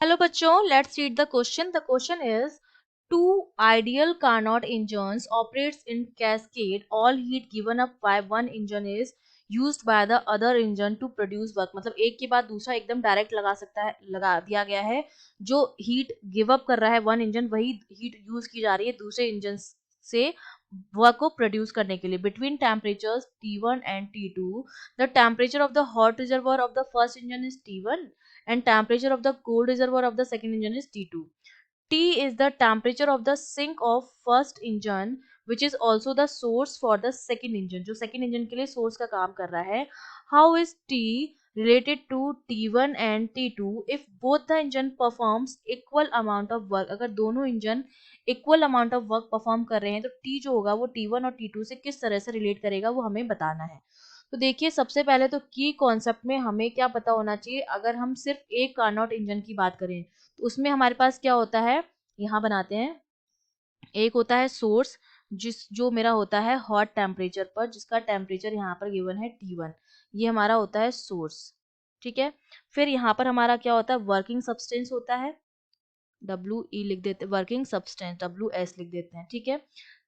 Hello बच्चों, let's read the question. The question is, two ideal Carnot engines operates in cascade. All heat given up by one engine is used by the other engine to produce work. मतलब एक के बाद दूसरा एकदम direct लगा दिया गया है. जो हीट गिव अप कर रहा है वन इंजन, वही हीट यूज की जा रही है दूसरे इंजन से वर्क को प्रोड्यूस करने के लिए. Between temperatures T1 and T2, the temperature of the hot reservoir of the first engine is T1 and temperature of the cold reservoir of the second engine is T2. T is the temperature of the sink of first engine which is also the source for the second engine, जो second engine के लिए source का काम कर रहा है. How is T related to T1 and T2 if both the engine performs equal amount of work? अगर दोनों engine equal amount of work perform कर रहे हैं तो T जो होगा वो T1 और T2 से किस तरह से रिलेट करेगा वो हमें बताना है. तो देखिए, सबसे पहले तो की कॉन्सेप्ट में हमें क्या पता होना चाहिए. अगर हम सिर्फ एक कार्नोट इंजन की बात करें तो उसमें हमारे पास क्या होता है, यहाँ बनाते हैं. एक होता है सोर्स जो मेरा होता है हॉट टेम्परेचर पर, जिसका टेम्परेचर यहाँ पर गिवन है T1. ये हमारा होता है सोर्स. ठीक है. फिर यहाँ पर हमारा क्या होता है, वर्किंग सब्सटेंस होता है. WE लिख देते, वर्किंग सब्सटेंस WS लिख देते हैं. ठीक है.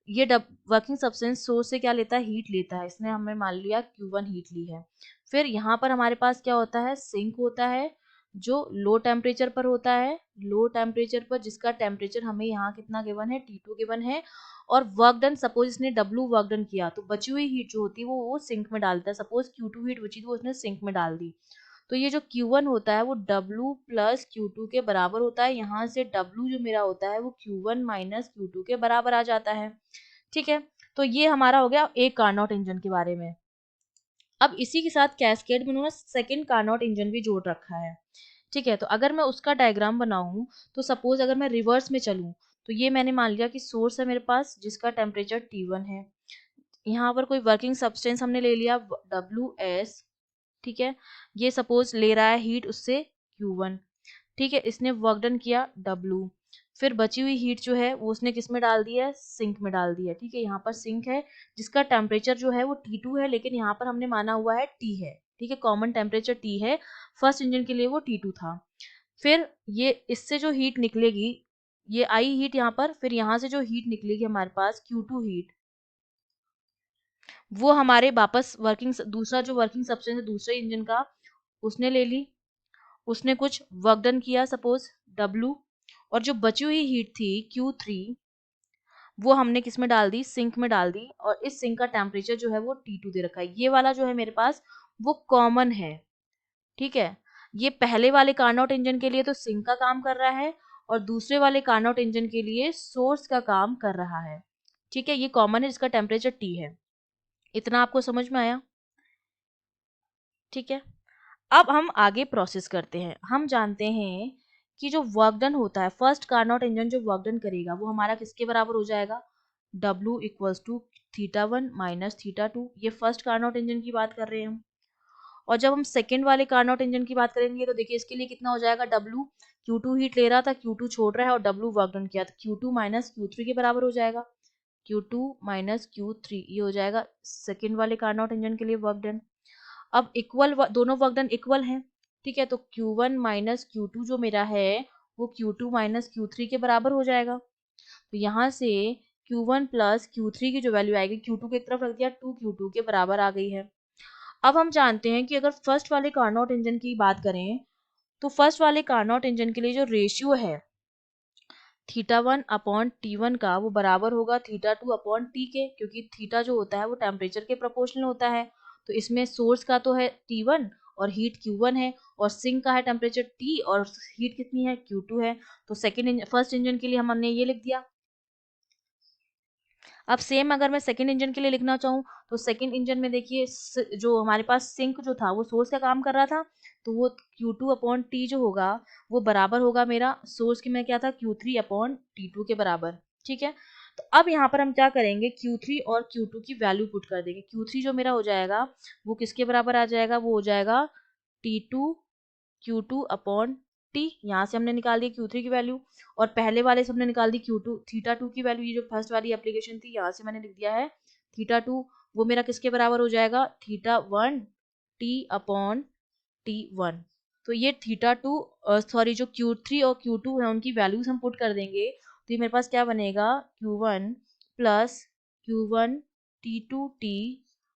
ये वर्किंग सब्सटेंस सोर्स से क्या लेता है, हीट लेता है. इसने हमें मान लिया Q1 हीट ली है. फिर यहाँ पर हमारे पास क्या होता है, सिंक होता है जो लो टेम्परेचर पर होता है. लो टेम्परेचर पर जिसका टेम्परेचर हमें यहाँ कितना गिवन है, T2 गिवन है. और वर्क डन, सपोज इसने W वर्क डन किया तो बची हुई हीट जो होती है वो सिंक में डालता है. सपोज Q2 हीट बची थी वो उसने सिंक में डाल दी. तो ये जो Q1 होता है वो W प्लस Q2 के बराबर होता है. यहाँ से W जो मेरा होता है वो Q1 माइनस Q2 के बराबर आ जाता है. ठीक है. तो ये हमारा हो गया एक कार्नोट इंजन के बारे में. अब इसी के साथ कैस्केड में उन्होंने सेकंड कार्नोट इंजन भी जोड़ रखा है. ठीक है. तो अगर मैं उसका डायग्राम बनाऊं तो सपोज अगर मैं रिवर्स में चलूं तो ये मैंने मान लिया कि सोर्स है मेरे पास जिसका टेम्परेचर T1 है. यहाँ पर कोई वर्किंग सब्सटेंस हमने ले लिया WS. ठीक है. ये सपोज ले रहा है हीट उससे Q1. ठीक है. इसने वर्क डन किया W. फिर बची हुई हीट जो है वो उसने किस में डाल दी है, सिंक में डाल दी है. ठीक है. यहाँ पर सिंक है जिसका टेम्परेचर जो है वो T2 है, लेकिन यहाँ पर हमने माना हुआ है T है. ठीक है. कॉमन टेम्परेचर T है. फर्स्ट इंजन के लिए वो T2 था. फिर ये इससे जो हीट निकलेगी, ये आई हीट यहाँ पर, फिर यहाँ से जो हीट निकलेगी हमारे पास Q2 हीट, वो हमारे वापस वर्किंग, दूसरा जो वर्किंग सब्सटेंस है दूसरे इंजन का उसने ले ली. उसने कुछ वर्क डन किया सपोज W. और जो बची हुई हीट थी Q3 वो हमने किस में डाल दी, सिंक में डाल दी. और इस सिंक का टेम्परेचर जो है वो T2 दे रखा है. ये वाला जो है मेरे पास वो कॉमन है. ठीक है. ये पहले वाले कार्नोट इंजन के लिए तो सिंक का काम कर रहा है और दूसरे वाले कार्नोट इंजन के लिए सोर्स का काम कर रहा है. ठीक है. ये कॉमन है जिसका टेम्परेचर T है. इतना आपको समझ में आया. ठीक है. अब हम आगे प्रोसेस करते हैं. हम जानते हैं कि जो वर्क डन होता है, फर्स्ट कार्नोट इंजन जो वर्क डन करेगा वो हमारा किसके बराबर हो जाएगा, W इक्वल्स टू θ1 माइनस θ2. ये फर्स्ट कार्नोट इंजन की बात कर रहे हैं हम. और जब हम सेकेंड वाले कार्नोट इंजन की बात करेंगे तो देखिए इसके लिए कितना हो जाएगा, W Q2 हीट ले रहा था, Q2 छोड़ रहा है और W वर्क डन किया तो Q2 माइनस Q3 के बराबर हो जाएगा. Q2 माइनस Q3 ये हो जाएगा सेकेंड वाले कार्नोट इंजन के लिए वर्क डन. अब इक्वल दोनों वर्क डन इक्वल हैं. ठीक है. तो Q1 माइनस Q2 जो मेरा है वो Q2 माइनस Q3 के बराबर हो जाएगा. तो यहाँ से Q1 प्लस Q3 की जो वैल्यू आएगी, Q2 की तरफ रख दिया, 2Q2 के बराबर आ गई है. अब हम जानते हैं कि अगर फर्स्ट वाले कार्नोट इंजन की बात करें तो फर्स्ट वाले कार्नोट इंजन के लिए जो रेशियो है θ1 अपॉन T1 का वो बराबर होगा θ2 अपॉन T के, क्योंकि थीटा जो होता है वो टेम्परेचर के प्रोपोर्शनल होता है. तो इसमें सोर्स का तो है T1 और हीट Q1 है और सिंक का है टेम्परेचर T और हीट कितनी है, Q2 है. तो फर्स्ट इंजन के लिए हमने ये लिख दिया. अब सेम अगर मैं सेकंड इंजन के लिए लिखना चाहूँ तो सेकंड इंजन में देखिए जो हमारे पास सिंक जो था वो सोर्स का काम कर रहा था, तो वो Q2 अपॉन T जो होगा वो बराबर होगा मेरा सोर्स की में क्या था, Q3 अपॉन T2 के बराबर. ठीक है. तो अब यहाँ पर हम क्या करेंगे, Q3 और Q2 की वैल्यू पुट कर देंगे. Q3 जो मेरा हो जाएगा वो किसके बराबर आ जाएगा, वो हो जाएगा T2 Q2 अपॉन T. यहाँ से हमने निकाल दी Q3 की वैल्यू और पहले वाले से हमने निकाल दी Q2 θ2 की वैल्यू. ये जो फर्स्ट वाली एप्लीकेशन थी यहाँ से मैंने लिख दिया है θ2, वो मेरा किसके बराबर हो जाएगा, θ1 T अपॉन T1. तो ये थीटा टू सॉरी जो Q3 और Q2 है उनकी वैल्यूज हम पुट कर देंगे, तो ये मेरे पास क्या बनेगा Q1 plus Q1 T2T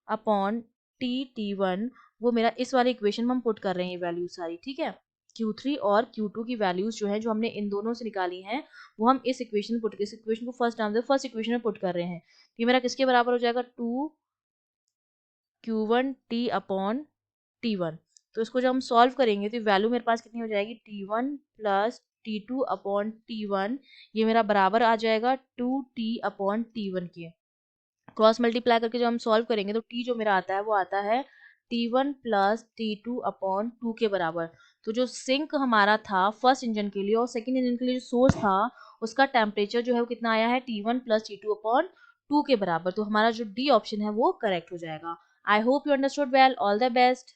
upon T1, वो मेरा इस वाले इक्वेशन में हम पुट कर रहे हैं ये वैल्यू सारी, ठीक है। Q3 और Q2 की वैल्यूज जो है जो हमने इन दोनों से निकाली हैं वो हम इस इक्वेशन पुट इस इक्वेशन को फर्स्ट इक्वेशन में पुट कर रहे हैं। ये मेरा किसके बराबर हो जाएगा 2Q1T अपॉन T1। तो इसको जब हम सॉल्व करेंगे तो वैल्यू मेरे पास कितनी हो जाएगी T1 plus T2 upon T1, ये मेरा बराबर आ जाएगा 2T अपॉन T1 के। क्रॉस मल्टीप्लाई करके जब हम सॉल्व करेंगे तो T जो मेरा आता है वो आता है T1 प्लस T2 अपॉन 2 के बराबर। तो जो सिंक हमारा था फर्स्ट इंजन के लिए और सेकंड इंजन के लिए जो सोर्स था उसका टेम्परेचर जो है वो कितना आया है T1 प्लस T2 अपॉन 2 के बराबर। तो हमारा जो डी ऑप्शन है वो करेक्ट हो जाएगा। I hope you understood well. All the best.